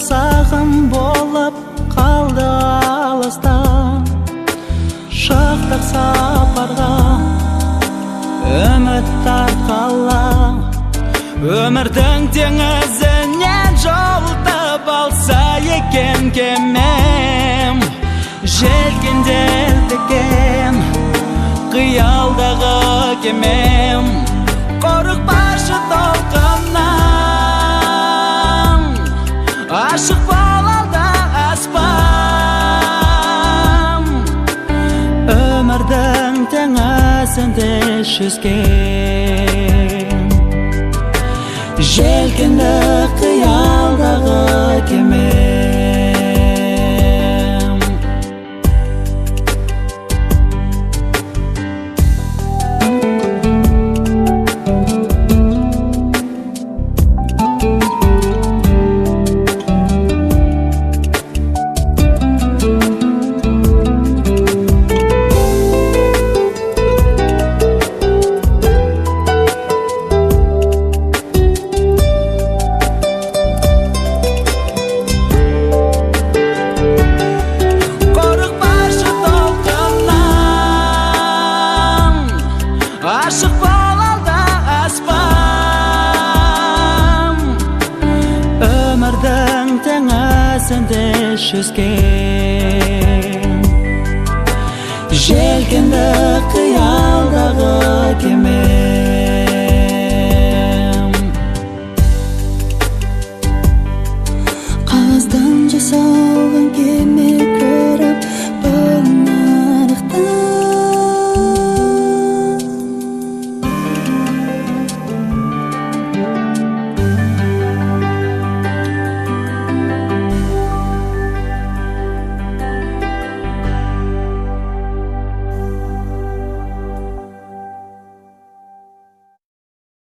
сағым болып қалды алыста, шықтық сапарға үміт арқала. Өмірдің теңізінен жолтып алса екен кемем, желкенделдіген қиялдағы кемем. Қорықпашы толқыннан, ашық болалда аспан. Өмірдің теңізінде жүзген желкенді қиялдағы кемем. Ашық болалда аспан. Өмірдің теңізінде жүзген желкенді қиялдағы кеме.